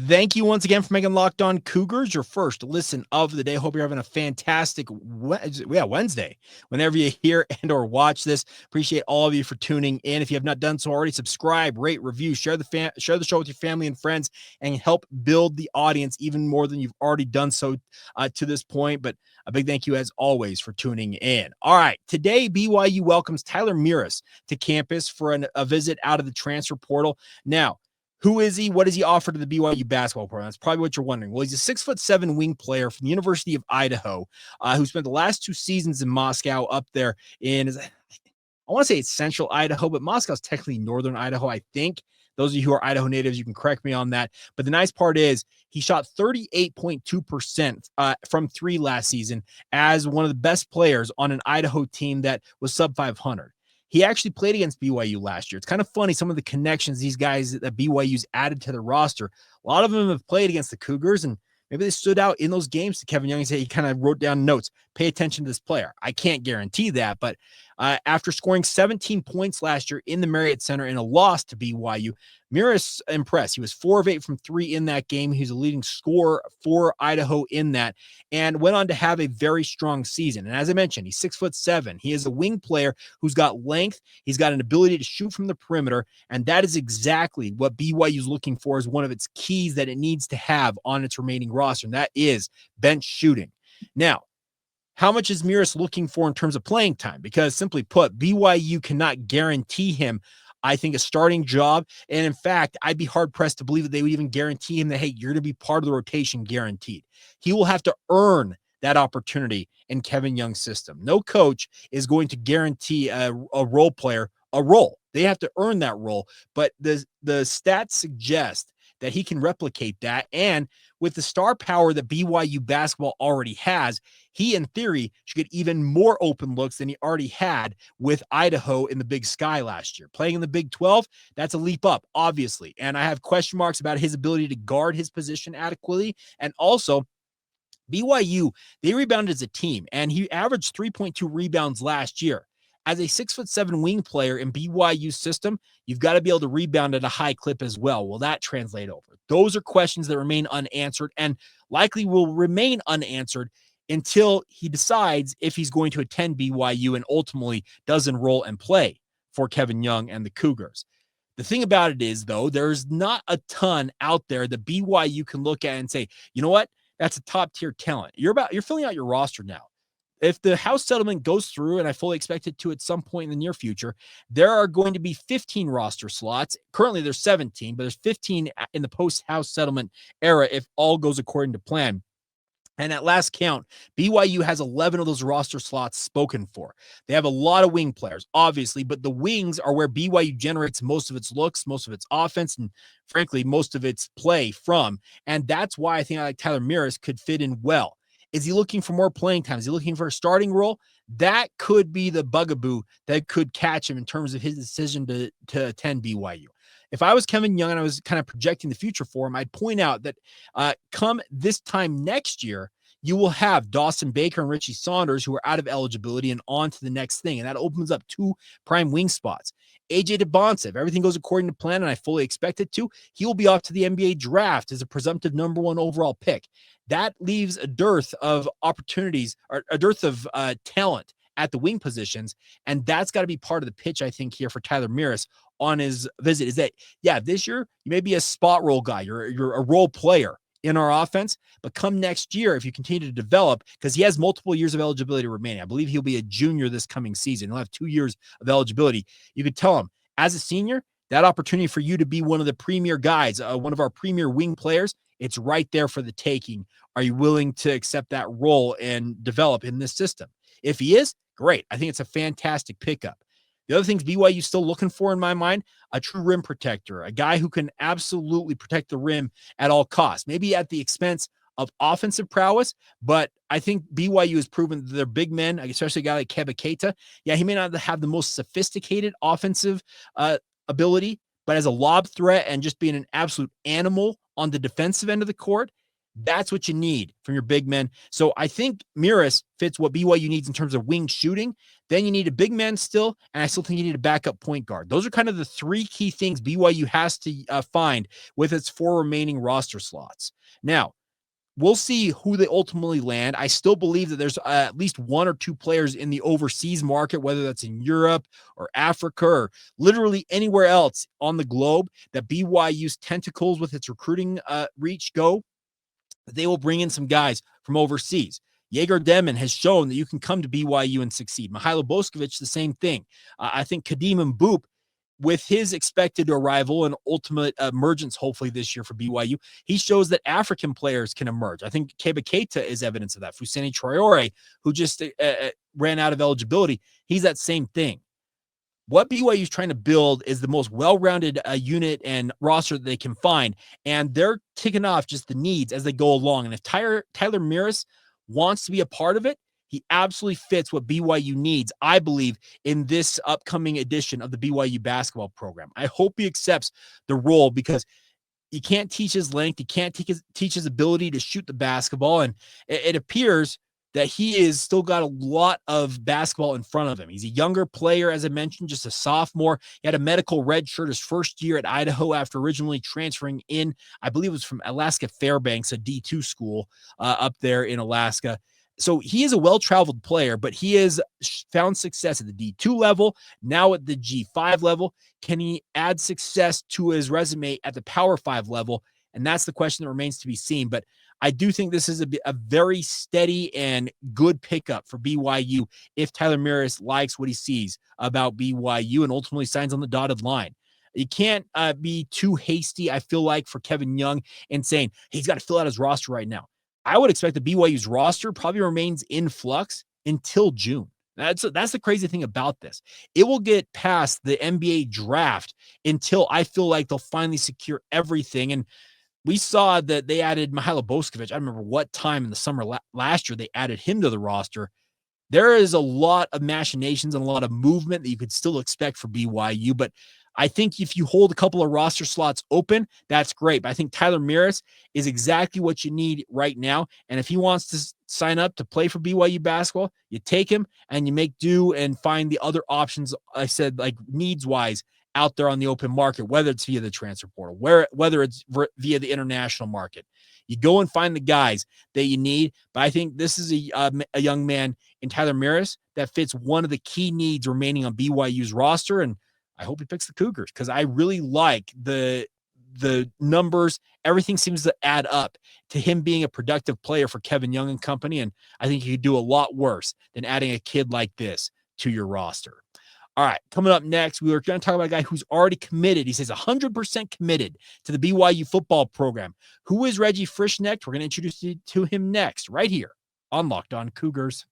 Thank you once again for making Locked On Cougars your first listen of the day. Hope you're having a fantastic Wednesday whenever you hear and or watch this. Appreciate all of you for tuning in. If you have not done so already, subscribe, rate, review, share the show with your family and friends, and help build the audience even more than you've already done so to this point. But a big thank you, as always, for tuning in. All right, today BYU welcomes Tyler Mrus to campus for a visit out of the transfer portal. Now, who is he? What does he offer to the BYU basketball program? That's probably what you're wondering. Well, he's a 6'7" wing player from the University of Idaho, who spent the last 2 seasons in Moscow up there in, I want to say it's central Idaho, but Moscow's technically northern Idaho, I think. Those of you who are Idaho natives, you can correct me on that. But the nice part is he shot 38.2% from 3 last season as one of the best players on an Idaho team that was sub 500. He actually played against BYU last year. It's kind of funny, some of the connections these guys that BYU's added to their roster. A lot of them have played against the Cougars, and maybe they stood out in those games to Kevin Young and said he kind of wrote down notes. Pay attention to this player. I can't guarantee that, but after scoring 17 points last year in the Marriott Center in a loss to BYU, Mrus impressed. He was 4 of 8 from 3 in that game. He's a leading scorer for Idaho in that, and went on to have a very strong season. And as I mentioned, he's 6'7". He is a wing player who's got length. He's got an ability to shoot from the perimeter, and that is exactly what BYU is looking for as one of its keys that it needs to have on its remaining roster, and that is bench shooting. Now, how much is Mrus looking for in terms of playing time? Because simply put, BYU cannot guarantee him, I think, a starting job. And in fact, I'd be hard-pressed to believe that they would even guarantee him that, hey, you're going to be part of the rotation guaranteed. He will have to earn that opportunity in Kevin Young's system. No coach is going to guarantee a role player a role. They have to earn that role. But the stats suggest that he can replicate that. And with the star power that BYU basketball already has, he, in theory, should get even more open looks than he already had with Idaho in the Big Sky last year. Playing in the Big 12, that's a leap up, obviously. And I have question marks about his ability to guard his position adequately. And also, BYU, they rebounded as a team, and he averaged 3.2 rebounds last year. As a 6'7" wing player in BYU's system, you've got to be able to rebound at a high clip as well. Will that translate over? Those are questions that remain unanswered and likely will remain unanswered until he decides if he's going to attend BYU and ultimately does enroll and play for Kevin Young and the Cougars. The thing about it is, though, there's not a ton out there that BYU can look at and say, you know what? That's a top-tier talent. You're filling out your roster now. If the House settlement goes through, and I fully expect it to at some point in the near future, there are going to be 15 roster slots. Currently, there's 17, but there's 15 in the post-House settlement era if all goes according to plan. And at last count, BYU has 11 of those roster slots spoken for. They have a lot of wing players, obviously, but the wings are where BYU generates most of its looks, most of its offense, and frankly, most of its play from. And that's why I think Tyler Mrus could fit in well. Is he looking for more playing time? Is he looking for a starting role? That could be the bugaboo that could catch him in terms of his decision to attend BYU. If I was Kevin Young and I was kind of projecting the future for him, I'd point out that come this time next year, you will have Dawson Baker and Richie Saunders who are out of eligibility and on to the next thing. And that opens up 2 prime wing spots. AJ Dybantsa, if everything goes according to plan, and I fully expect it to, he will be off to the NBA draft as a presumptive number 1 overall pick. That leaves a dearth of opportunities, or a dearth of talent at the wing positions. And that's got to be part of the pitch, I think, here for Tyler Mrus on his visit, is that, yeah, this year you may be a spot role guy. You're a role player in our offense, but come next year, if you continue to develop, because he has multiple years of eligibility remaining, I believe he'll be a junior this coming season. He'll have 2 years of eligibility. You could tell him, as a senior, that opportunity for you to be one of the premier guys, one of our premier wing players, it's right there for the taking. Are you willing to accept that role and develop in this system? If he is, great. I think it's a fantastic pickup. The other things BYU still looking for in my mind, a true rim protector, a guy who can absolutely protect the rim at all costs, maybe at the expense of offensive prowess, but I think BYU has proven that they're big men, especially a guy like Keba Keita. Yeah, he may not have the most sophisticated offensive ability, but as a lob threat and just being an absolute animal on the defensive end of the court, That's what you need from your big men. So I think Mrus fits what BYU needs in terms of wing shooting. Then you need a big man still, and I still think you need a backup point guard. Those are kind of the three key things BYU has to find with its 4 remaining roster slots. Now, we'll see who they ultimately land. I still believe that there's at least 1 or 2 players in the overseas market, whether that's in Europe or Africa or literally anywhere else on the globe, that BYU's tentacles with its recruiting reach go. They will bring in some guys from overseas. Jaeger Demon has shown that you can come to BYU and succeed. Mihailo Boskovic, the same thing. I think Kadeem Mboop, with his expected arrival and ultimate emergence, hopefully this year for BYU, he shows that African players can emerge. I think Keba Keita is evidence of that. Fousseyni Traore, who just ran out of eligibility, he's that same thing. What BYU is trying to build is the most well-rounded unit and roster that they can find, and they're ticking off just the needs as they go along. And if Tyler Mrus wants to be a part of it, he absolutely fits what BYU needs, I believe, in this upcoming edition of the BYU basketball program. I hope he accepts the role, because you can't teach his length. You can't teach his ability to shoot the basketball. And it appears that he is still got a lot of basketball in front of him. He's a younger player, as I mentioned, just a sophomore. He had a medical red shirt his first year at Idaho after originally transferring in, I believe it was from Alaska Fairbanks, a D2 school up there in Alaska. So he is a well-traveled player, but he has found success at the D2 level, now at the G5 level. Can he add success to his resume at the Power 5 level? And that's the question that remains to be seen. But I do think this is a very steady and good pickup for BYU if Tyler Mrus likes what he sees about BYU and ultimately signs on the dotted line. You can't be too hasty, I feel like, for Kevin Young and saying he's got to fill out his roster right now. I would expect the BYU's roster probably remains in flux until June. That's the crazy thing about this. It will get past the NBA draft until I feel like they'll finally secure everything. And we saw that they added Mihailo Boskovic. I don't remember what time in the summer last year they added him to the roster. There is a lot of machinations and a lot of movement that you could still expect for BYU, but I think if you hold a couple of roster slots open, that's great. But I think Tyler Mrus is exactly what you need right now. And if he wants to sign up to play for BYU basketball, you take him and you make do and find the other options, I said, like needs-wise, out there on the open market, whether it's via the transfer portal, whether it's via the international market. You go and find the guys that you need. But I think this is a young man in Tyler Mrus that fits one of the key needs remaining on BYU's roster. And I hope he picks the Cougars, because I really like the numbers. Everything seems to add up to him being a productive player for Kevin Young and company. And I think you could do a lot worse than adding a kid like this to your roster. All right, coming up next, we were going to talk about a guy who's already committed. He says 100% committed to the BYU football program. Who is Reggie Frischknecht? We're going to introduce you to him next, right here on Locked On Cougars.